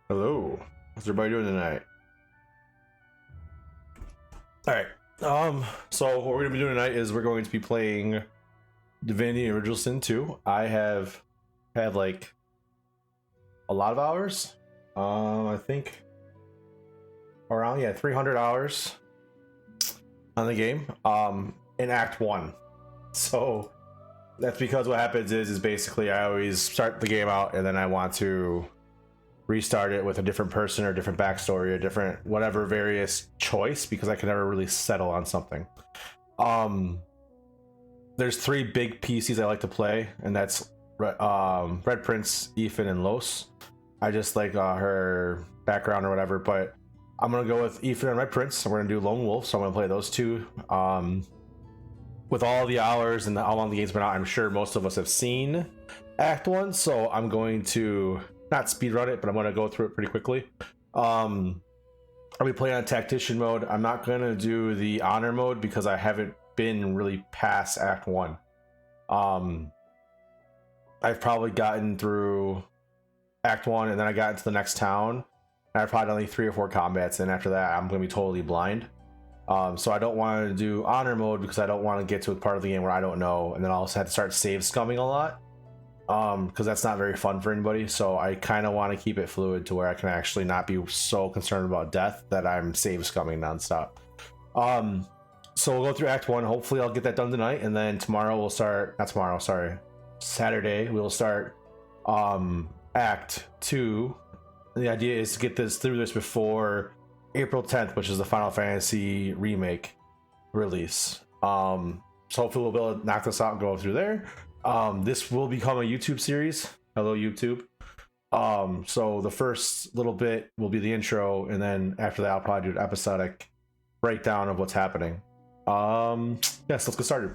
Hello. How's everybody doing tonight? Alright. So what we're gonna be doing tonight is we're going to be playing Divinity Original Sin 2. I have had like a lot of hours. I think around 300 hours on the game. In Act 1. So that's because what happens is basically I always start the game out and then I want to restart it with a different person or a different backstory, a different whatever various choice, because I can never really settle on something. There's three big PCs I like to play, and that's Red Prince, Ifan, and Los. I just like her background or whatever, but I'm gonna go with Ifan and Red Prince, and we're gonna do Lone Wolf, so I'm gonna play those two. With all the hours and how long the game's been out, I'm sure most of us have seen Act 1, so I'm going to not speedrun it, but I'm going to go through it pretty quickly. I'll be playing on tactician mode. I'm not going to do the honor mode because I haven't been really past Act 1. I've probably gotten through Act 1 and then I got into the next town. And I've probably done like 3 or 4 combats, and after that I'm going to be totally blind. So I don't want to do honor mode because I don't want to get to a part of the game where I don't know, and then I'll also have to start save scumming a lot. Because that's not very fun for anybody. So I kind of want to keep it fluid to where I can actually not be so concerned about death that I'm save scumming nonstop. So we'll go through Act 1. Hopefully I'll get that done tonight, and then tomorrow we'll start. Not tomorrow, sorry. Saturday we'll start Act 2. And the idea is to get this through this before April 10th, which is the Final Fantasy remake release. So hopefully we'll be able to knock this out and go through there. This will become a YouTube series. Hello, YouTube. So the first little bit will be the intro, and then after that, I'll probably do an episodic breakdown of what's happening. Yes, let's get started.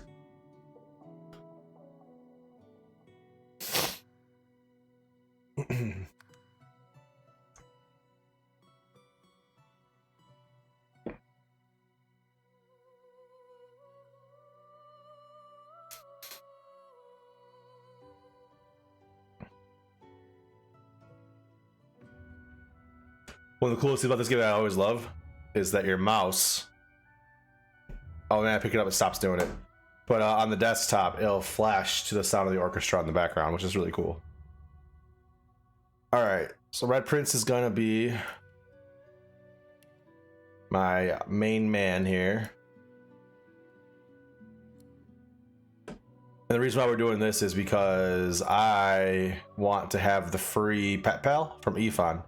One of the coolest things about this game that I always love is that your mouse, oh man, I pick it up, it stops doing it. But on the desktop, it'll flash to the sound of the orchestra in the background, which is really cool. All right, so Red Prince is gonna be my main man here. And the reason why we're doing this is because I want to have the free pet pal from Ifan.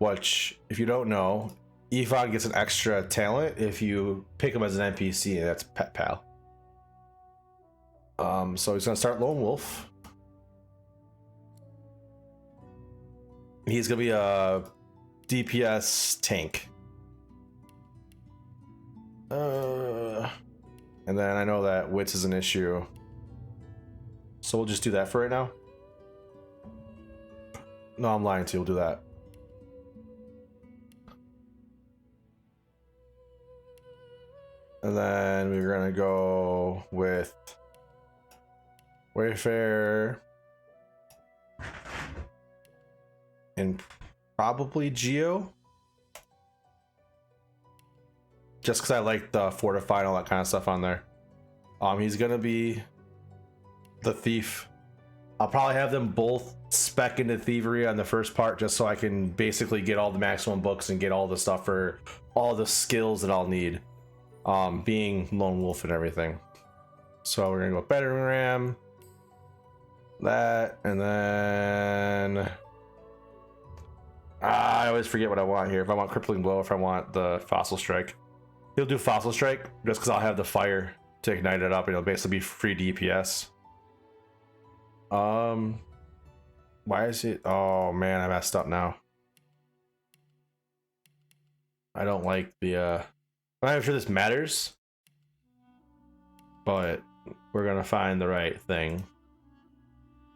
Which, if you don't know, Ifan gets an extra talent if you pick him as an NPC, and that's Pet Pal. So he's gonna start Lone Wolf. He's gonna be a DPS tank. And then I know that wits is an issue, so we'll just do that for right now. No, I'm lying to you. We'll do that. And then we're gonna go with Wayfarer and probably Geo, just because I like the fortify and all that kind of stuff on there. He's gonna be the thief. I'll probably have them both spec into thievery on the first part, just so I can basically get all the maximum books and get all the stuff for all the skills that I'll need. Being Lone Wolf and everything. So we're gonna go battering ram, that, and then I always forget what I want here. If I want crippling blow, if I want the fossil strike, he'll do fossil strike just because I'll have the fire to ignite it up, and it'll basically be free DPS. Why is it? Oh man, I messed up now. I don't like the I'm not sure this matters, but we're gonna find the right thing.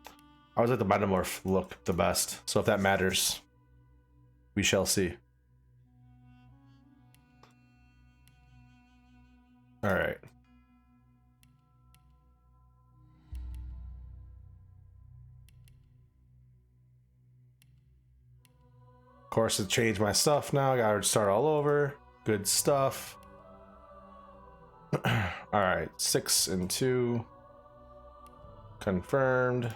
I always like the metamorph look the best, so if that matters, we shall see. All right. course, it changed my stuff now. Gotta start all over. Good stuff. Alright, 6 and 2. Confirmed.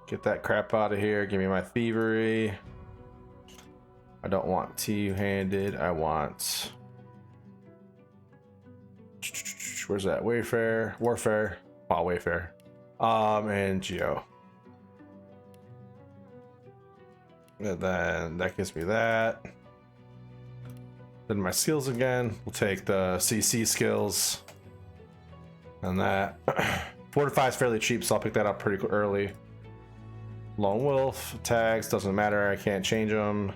Get that crap out of here. Give me my thievery. I don't want two-handed. I want... Where's that? Warfare. Wow, Wayfair. And Geo. And then that gives me that. Then my skills again. We'll take the CC skills. And that. Fortify is fairly cheap, so I'll pick that up pretty early. Lone Wolf. Tags, doesn't matter. I can't change them.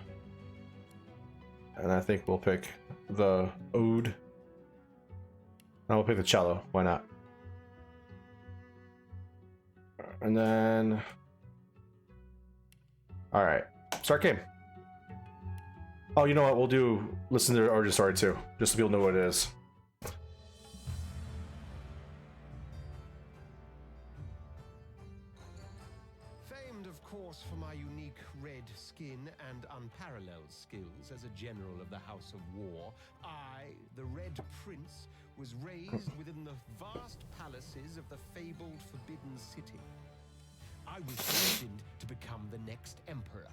And I think we'll pick the Oud. And we'll pick the cello. Why not? And then... Alright. Start game. Oh, you know what? We'll do listen to the origin story too. Just so people know what it is. Famed, of course, for my unique red skin and unparalleled skills as a general of the House of War, I, the Red Prince, was raised within the vast palaces of the fabled Forbidden City. I was destined to become the next emperor.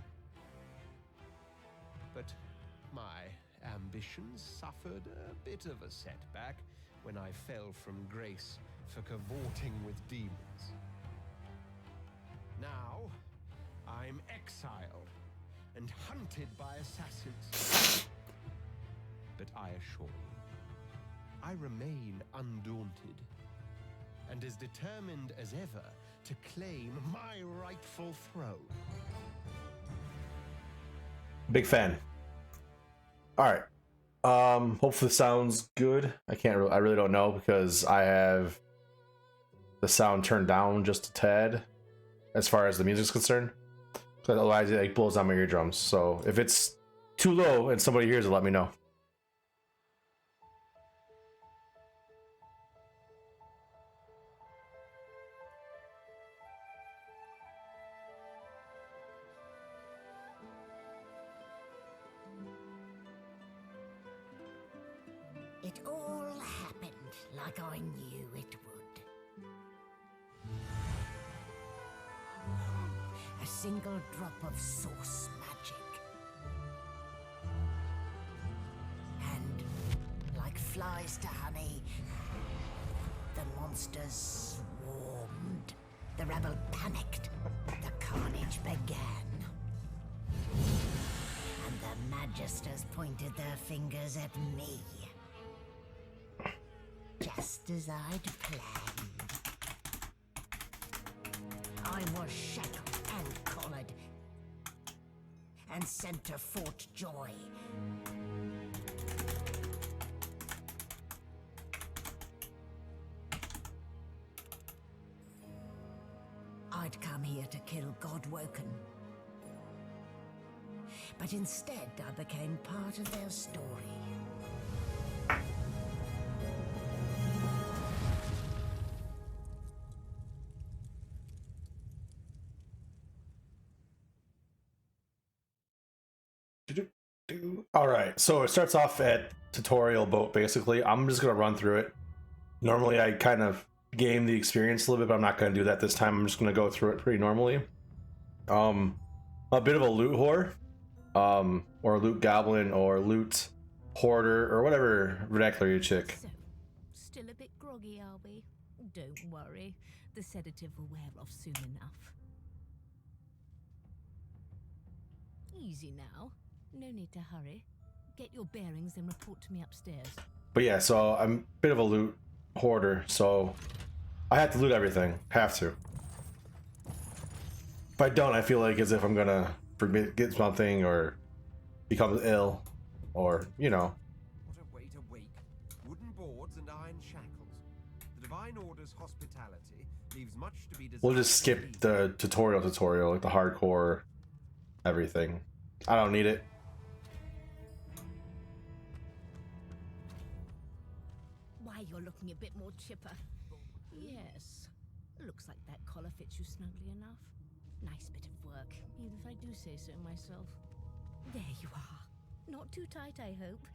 But my ambitions suffered a bit of a setback when I fell from grace for cavorting with demons. Now, I'm exiled and hunted by assassins. But I assure you, I remain undaunted and as determined as ever to claim my rightful throne. Big fan. All right. Hopefully this sounds good. I really don't know because I have the sound turned down just a tad as far as the music's concerned. Because otherwise it like blows on my eardrums. So if it's too low and somebody hears it, let me know. It all happened like I knew it would. A single drop of source magic. And, like flies to honey, the monsters swarmed. The rebel panicked. The carnage began. And the magisters pointed their fingers at me. Just as I'd planned. I was shackled and collared, and sent to Fort Joy. I'd come here to kill Godwoken. But instead, I became part of their story. All right, so it starts off at tutorial boat basically. I'm just gonna run through it. Normally I kind of game the experience a little bit, but I'm not gonna do that this time. I'm just gonna go through it pretty normally. A bit of a loot whore, or loot goblin, or loot hoarder, or whatever vernacular you chick. So, still a bit groggy, are we? Don't worry, the sedative will wear off soon enough. Easy now. No need to hurry. Get your bearings and report to me upstairs. But yeah, so I'm a bit of a loot hoarder, so I have to loot everything. Have to. If I don't, I feel like as if I'm gonna get something or become ill, or you know. What a way to wake. Wooden boards and iron shackles. The Divine Order's hospitality leaves much to be desired. We'll just skip the tutorial, like the hardcore everything. I don't need it. Why, you're looking a bit more chipper. Yes. Looks like that collar fits you snugly enough. Nice bit of work, even if I do do say so myself. There you are. Not too tight, I hope.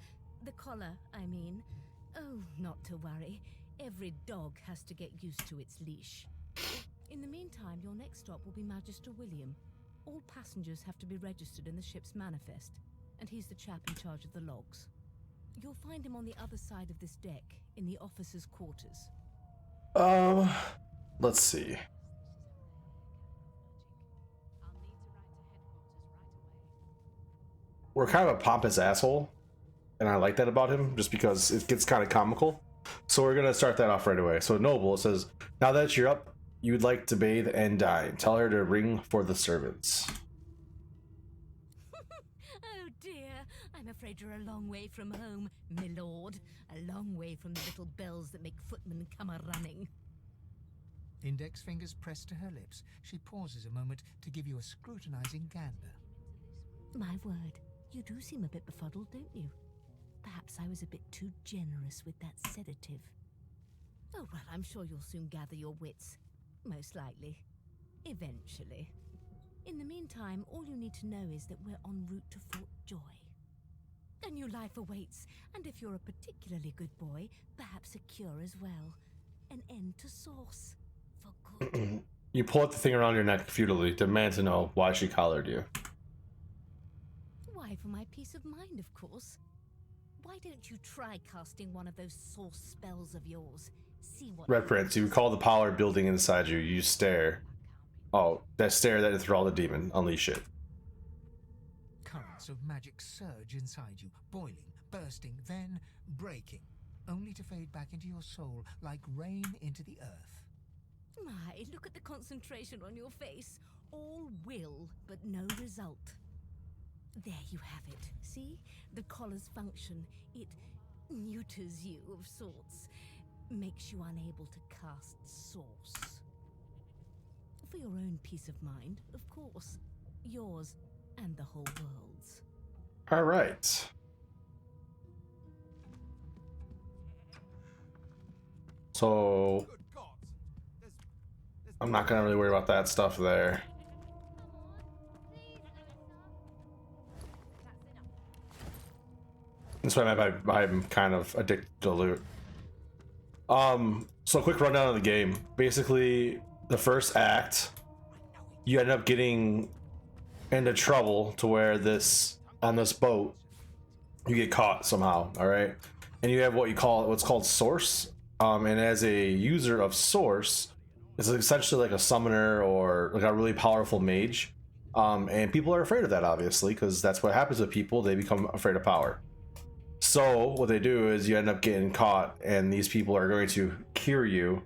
The collar, I mean. Oh, not to worry. Every dog has to get used to its leash. In the meantime, your next stop will be Magister William. All passengers have to be registered in the ship's manifest, and he's the chap in charge of the logs. You'll find him on the other side of this deck, in the officers' quarters. Let's see. We're kind of a pompous asshole, and I like that about him, just because it gets kind of comical. So we're gonna start that off right away. So Noble, it says, now that you're up, you'd like to bathe and dine. Tell her to ring for the servants. Oh dear, I'm afraid you're a long way from home, my lord. A long way from the little bells that make footmen come a-running. Index fingers pressed to her lips, she pauses a moment to give you a scrutinizing gander. My word, you do seem a bit befuddled, don't you? Perhaps I was a bit too generous with that sedative. Oh, well, I'm sure you'll soon gather your wits. Most likely. Eventually. In the meantime, all you need to know is that we're en route to Fort Joy. A new life awaits, and if you're a particularly good boy, perhaps a cure as well. An end to sauce. For good. You pull up the thing around your neck futilely, demand to know why she collared you. Why, for my peace of mind, of course. Why don't you try casting one of those sauce spells of yours? See what... Red Prince, you recall the power building inside you. You stare. Oh, that stare that enthralled the demon. Unleash it. Currents of magic surge inside you, boiling, bursting, then breaking, only to fade back into your soul like rain into the earth. My, look at the concentration on your face. All will, but no result. There you have it. See? The collar's function. It neuters you of sorts. Makes you unable to cast sauce. For your own peace of mind, of course. Yours and the whole world's. Alright. So... I'm not gonna really worry about that stuff there. That's why I'm kind of addicted to loot. So a quick rundown of the game. Basically, the first act, you end up getting into trouble to where on this boat, you get caught somehow, alright? And you have what's called Source. And as a user of Source, it's essentially like a summoner or like a really powerful mage. And people are afraid of that, obviously, because that's what happens with people. They become afraid of power. So what they do is you end up getting caught, and these people are going to cure you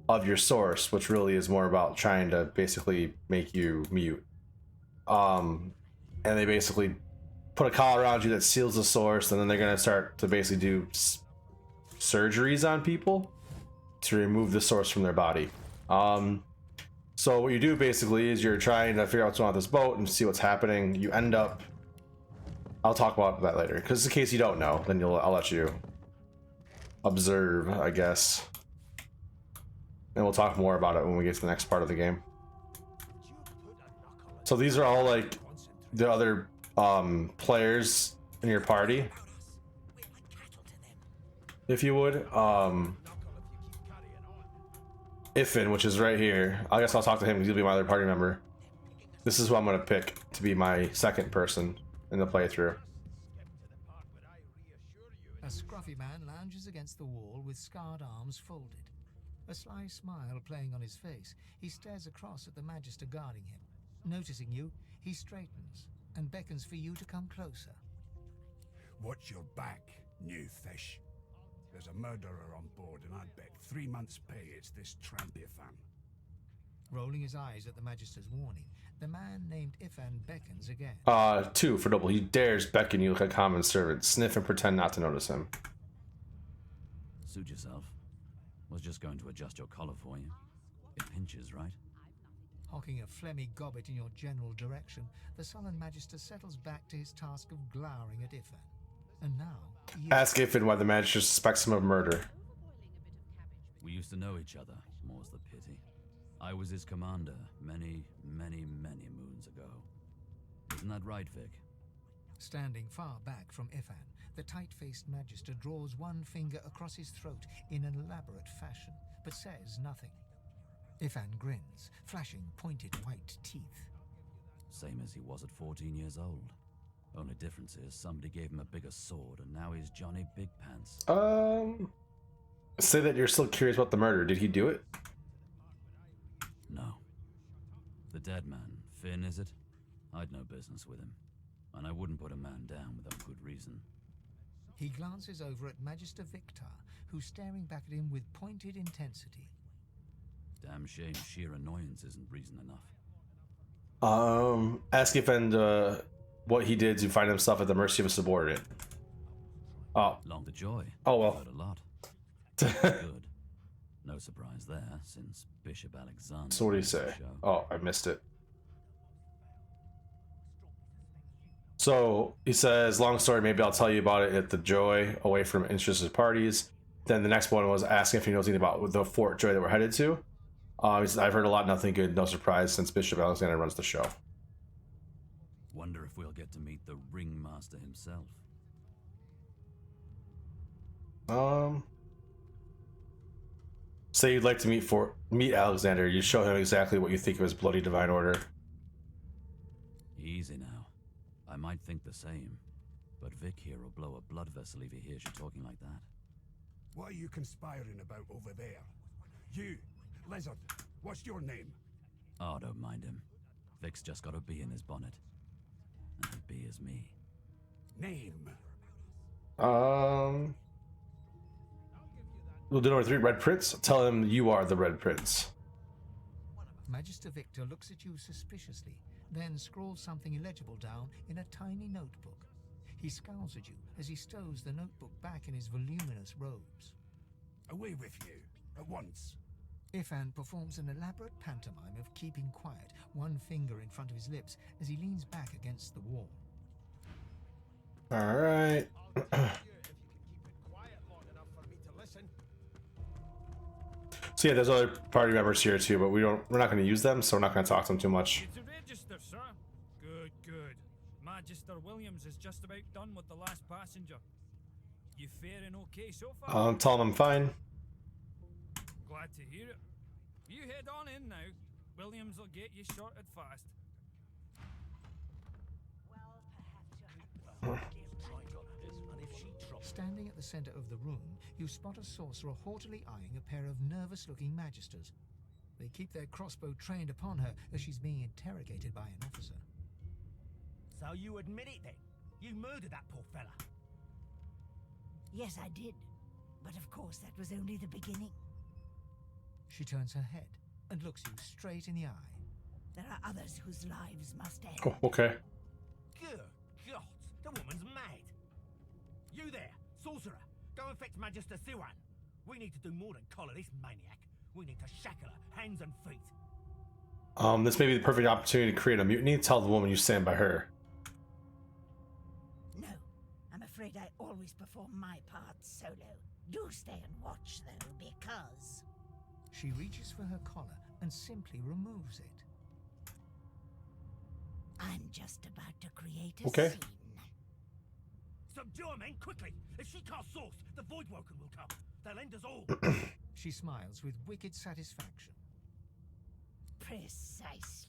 of your source, which really is more about trying to basically make you mute. And they basically put a collar around you that seals the source, and then they're going to start to basically do surgeries on people to remove the source from their body. So what you do basically is you're trying to figure out what's going on with this boat and see what's happening. You end up... I'll talk about that later, because in case you don't know, then I'll let you observe, I guess. And we'll talk more about it when we get to the next part of the game. So these are all like the other players in your party, if you would. Ifan, which is right here. I guess I'll talk to him because he'll be my other party member. This is who I'm going to pick to be my second person in the playthrough. A scruffy man lounges against the wall with scarred arms folded. A sly smile playing on his face, he stares across at the Magister guarding him. Noticing you, he straightens and beckons for you to come closer. Watch your back, new fish. There's a murderer on board, and I'd bet 3 months' pay it's this tramp Ifan. Rolling his eyes at the Magister's warning, the man named Ifan beckons again. 2 for double. He dares beckon you like a common servant. Sniff and pretend not to notice him. Suit yourself. Was just going to adjust your collar for you. It pinches, right? Hocking a phlegmy gobbet in your general direction, the sullen Magister settles back to his task of glowering at Ifan. And now... Ask Ifan why the Magister suspects him of murder. We used to know each other, more's the pity. I was his commander many, many, many moons ago. Isn't that right, Vic? Standing far back from Ifan, the tight-faced Magister draws one finger across his throat in an elaborate fashion, but says nothing. Ifan grins, flashing pointed white teeth. Same as he was at 14 years old. Only difference is somebody gave him a bigger sword and now he's Johnny Big Pants. Say that you're still curious about the murder. Did he do it? No. The dead man, Finn, is it? I'd no business with him. And I wouldn't put a man down without good reason. He glances over at Magister Victor, who's staring back at him with pointed intensity. Damn shame sheer annoyance isn't reason enough. Ask if and what he did to find himself at the mercy of a subordinate. Oh. Long the joy. Oh well. Heard a lot. Good. No surprise there, since Bishop Alexander. So what do you say? Oh, I missed it. So he says, long story, maybe I'll tell you about it at the Joy, away from interested parties. Then the next one was asking if he knows anything about the Fort Joy that we're headed to. He says, I've heard a lot, nothing good, no surprise, since Bishop Alexander runs the show. Wonder if we'll get to meet the ringmaster himself. Say you'd like to meet Alexander. You show him exactly what you think of his bloody divine order. Easy now. I might think the same, but Vic here will blow a blood vessel if he hears you talking like that. What are you conspiring about over there? You, Lizard, what's your name? Oh, don't mind him. Vic's just got a bee in his bonnet. And the bee is me. Name? We'll do number 3, Red Prince. Tell him you are the Red Prince. Magister Victor looks at you suspiciously, then scrawls something illegible down in a tiny notebook. He scowls at you as he stows the notebook back in his voluminous robes. Away with you, at once. Ifan performs an elaborate pantomime of keeping quiet, one finger in front of his lips as he leans back against the wall. All right. So yeah, there's other party members here too, but we're not going to use them, so we're not going to talk to them too much. It's a register, sir. Good, good. Magister Williams is just about done with the last passenger. You faring okay so far? Tell them I'm fine. Glad to hear it. You head on in now. Williams will get you sorted fast. Standing at the center of the room, you spot a sorcerer haughtily eyeing a pair of nervous-looking magisters. They keep their crossbow trained upon her as she's being interrogated by an officer. So you admit it then? You murdered that poor fella? Yes, I did. But of course, that was only the beginning. She turns her head and looks you straight in the eye. There are others whose lives must end. Oh, okay. Good God, the woman's mad. You there, sorcerer, go and fetch Magister Siwan. We need to do more than collar this maniac. We need to shackle her, hands and feet. This may be the perfect opportunity to create a mutiny. Tell the woman you stand by her. No, I'm afraid I always perform my part solo. Do stay and watch, though, because... She reaches for her collar and simply removes it. I'm just about to create a Okay. scene. Subdue her, men, quickly! If she casts source, the Voidwoken will come. They'll end us all. She smiles with wicked satisfaction. Precisely.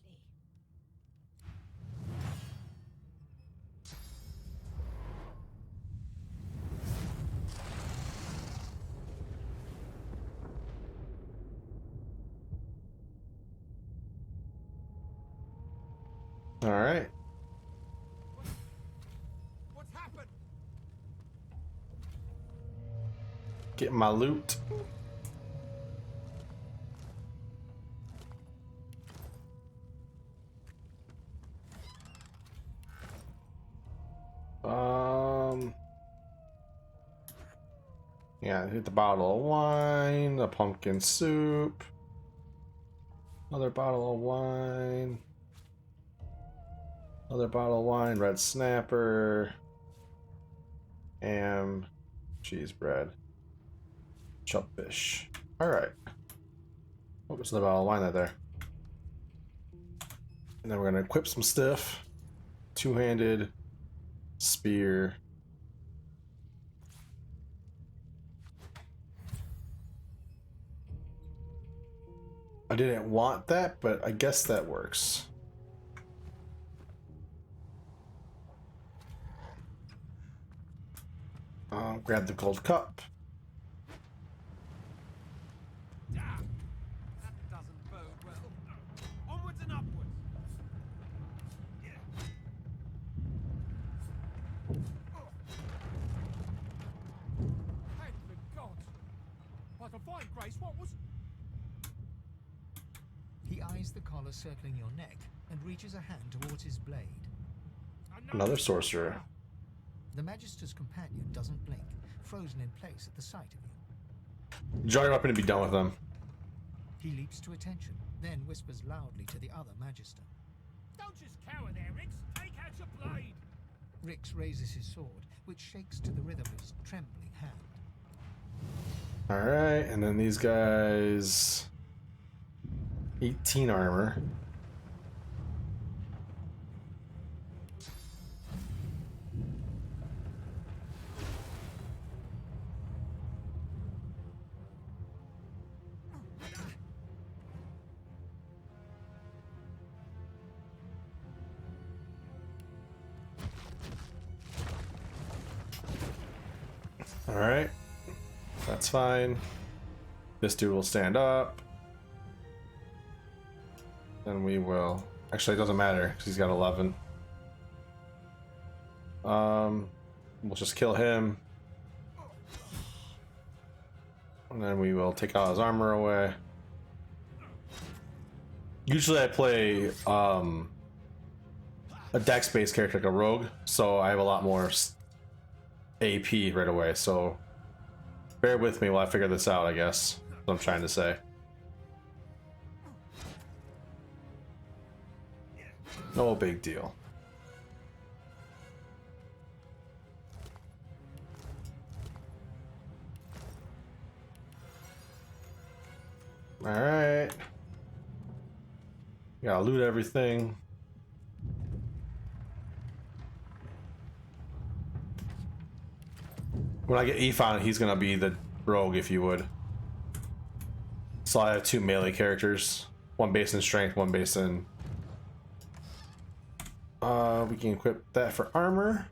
All right. What's happened? Get my loot. Yeah, hit the bottle of wine, the pumpkin soup, another bottle of wine, another bottle of wine, red snapper, ham, cheese bread, chop fish. All right. Oh, there's another bottle of wine right there. And then we're gonna equip some stuff two-handed spear. I didn't want that, but I guess that works. Grab the gold cup. Damn! That doesn't bode well. Onwards and upwards. Thank the gods! By divine grace, what was... He eyes the collar circling your neck and reaches a hand towards his blade. Another sorcerer. The Magister's companion doesn't blink, frozen in place at the sight of you. Draw your weapon to be done with them. He leaps to attention, then whispers loudly to the other Magister. Don't just cower there, Rix! Take out your blade! Rix raises his sword, which shakes to the rhythm of his trembling hand. Alright, and then these guys... 18 armor. Alright, that's fine. This dude will stand up. And we will... Actually, it doesn't matter, because he's got 11. We'll just kill him. And then we will take all his armor away. Usually I play a dex-based character like a rogue, so I have a lot more AP right away, so bear with me while I figure this out, I guess. That's what I'm trying to say. No big deal. Alright. Gotta loot everything. When I get Ifan, he's gonna be the rogue, if you would. So I have 2 melee characters. One based in strength, one based in... we can equip that for armor.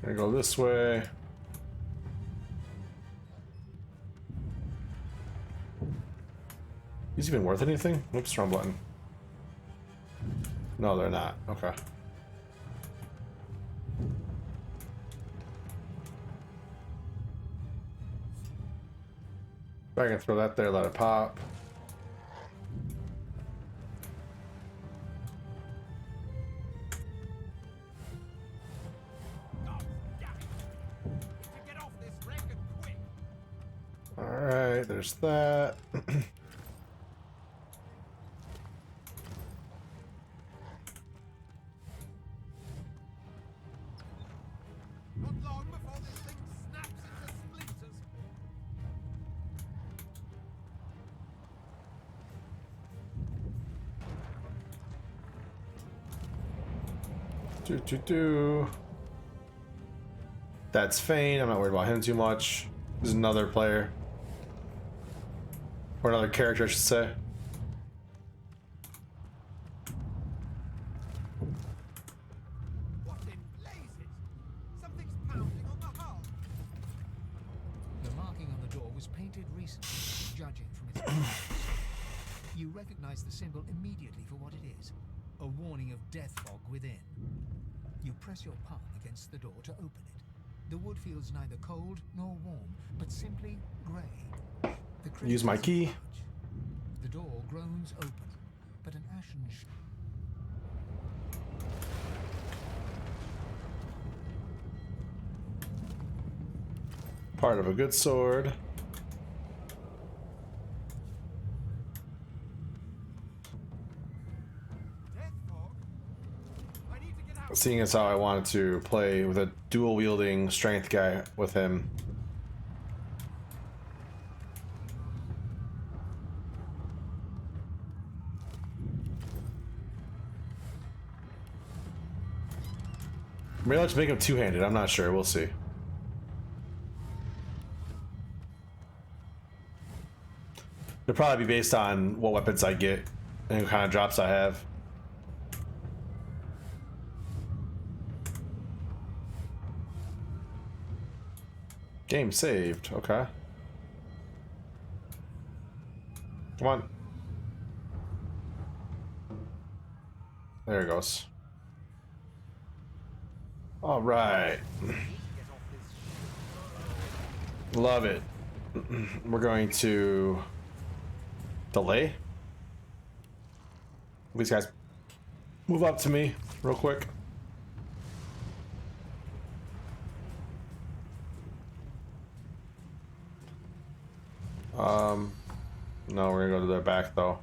Gonna go this way. Is even worth anything? Whoops, wrong button. No, they're not. Okay. I can throw that there, let it pop. Alright, there's that. Not long before this thing snaps into splinters. That's Fane. I'm not worried about him too much. There's another player. Or another character, I should say. What in blazes? Something's pounding on the hull. The marking on the door was painted recently, judging from its appearance. You recognize the symbol immediately for what it is. A warning of death fog within. You press your palm against the door to open it. The wood feels neither cold nor warm, but simply grey. The Use my key. large. The door groans open, but an ashen Part of a good sword. Death fog? I need to get out. Seeing as how I wanted to play with a dual wielding strength guy with him, Maybe I'll just make him two-handed. I'm not sure. We'll see. It'll probably be based on what weapons I get and what kind of drops I have. Game saved. Okay. Come on. There it goes. All right. Love it. We're going to delay. These guys move up to me real quick. No, we're gonna go to their back though.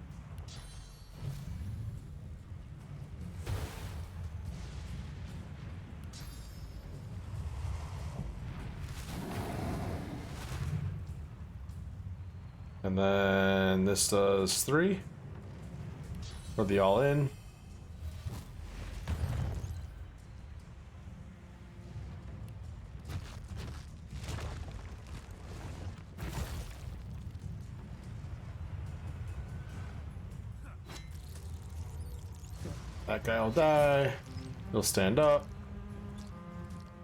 And then this does 3 for the all in. That guy will die. He'll stand up.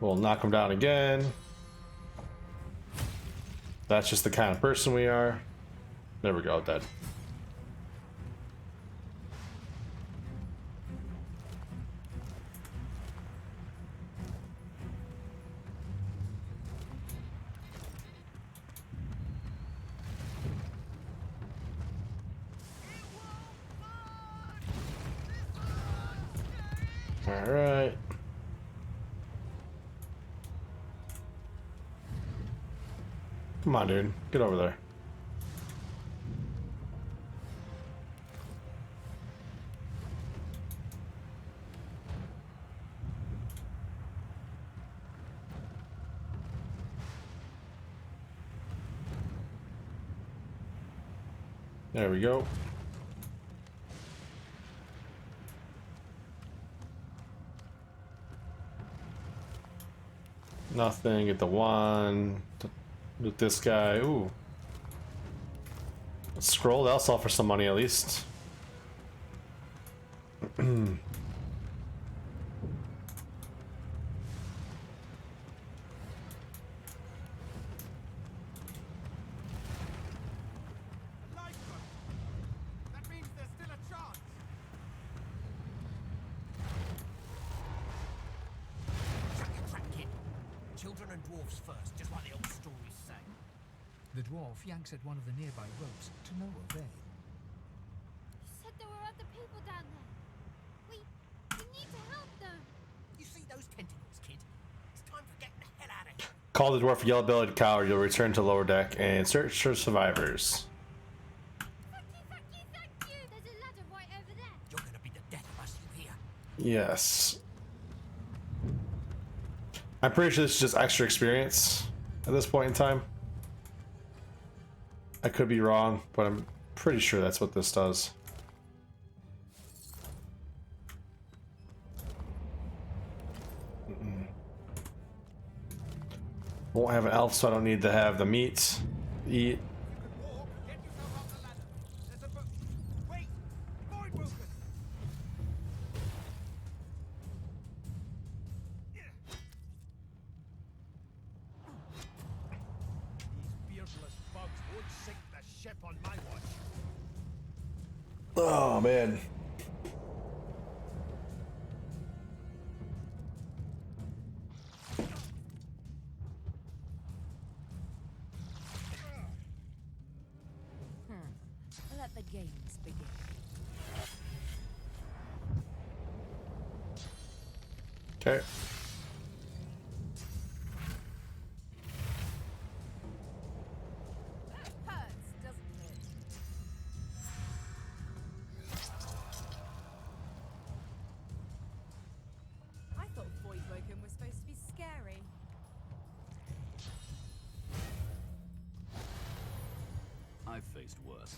We'll knock him down again. That's just the kind of person we are. There we go, dead. All right. Come on, dude. Get over there. There we go. Nothing. Get the one. With this guy. Ooh. Scroll. That'll sell for some money at least. That means there's still a chance. Shut your trap, kid. Children and dwarves first, just like the old stories say. The dwarf yanks at one of the nearby ropes to no avail. You said there were other people down there. We need to help them. You see those tentacles, kid? It's time for getting the hell out of here. Call the dwarf yellow-bellied coward. You'll return to lower deck and search for survivors. Thank you, thank you, thank you. There's a ladder right over there. You're gonna be the death of us, you hear? Yes. I'm pretty sure this is just extra experience at this point in time. I could be wrong, but I'm pretty sure that's what this does. Won't have an elf, so I don't need to have the meat. Eat. Walk, get yourself off the ladder. There's a book. Wait! Void broken! These beardless bugs won't sink the ship on my watch. Oh man. Let the games begin. Okay. Hurts, doesn't it? I thought Voidwoken was supposed to be scary. I've faced worse.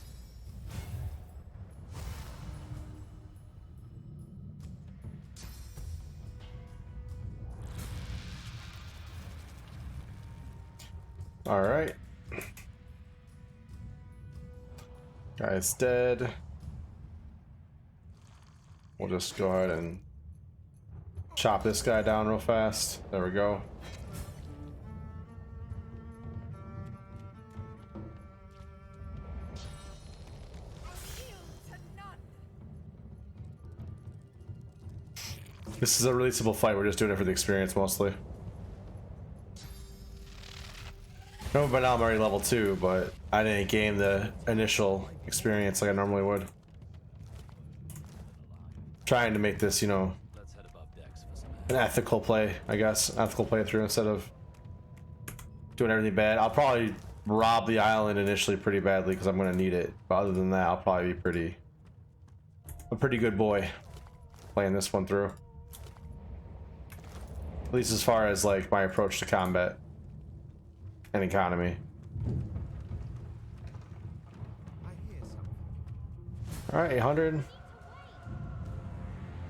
All right. Guy's dead. We'll just go ahead and chop this guy down real fast. There we go. This is a really simple fight. We're just doing it for the experience mostly. No, by now I'm already level 2, but I didn't gain the initial experience like I normally would. Trying to make this, you know, an ethical play, I guess. Ethical playthrough instead of doing everything bad. I'll probably rob the island initially pretty badly because I'm going to need it. But other than that, I'll probably be a pretty good boy playing this one through. At least as far as like my approach to combat and economy. Alright, 800.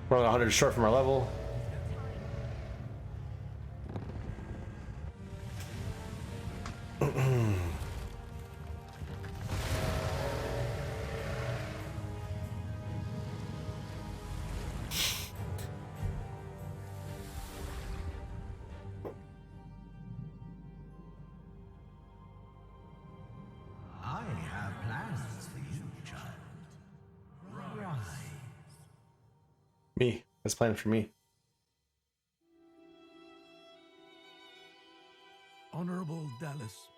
We're only 100 short from our level. I have plans for you, child. Rise. Me. That's planned for me. Honorable Dallas,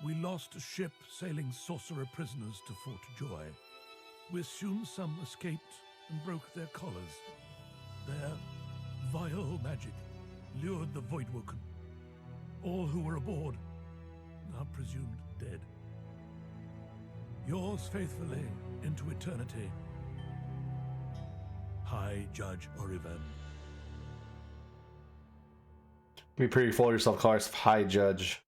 we lost a ship sailing sorcerer prisoners to Fort Joy. We assume some escaped and broke their collars. Their vile magic lured the Voidwoken. All who were aboard are presumed dead. Yours faithfully into eternity, High Judge Oriven. Be pretty full of yourself, colors of High Judge.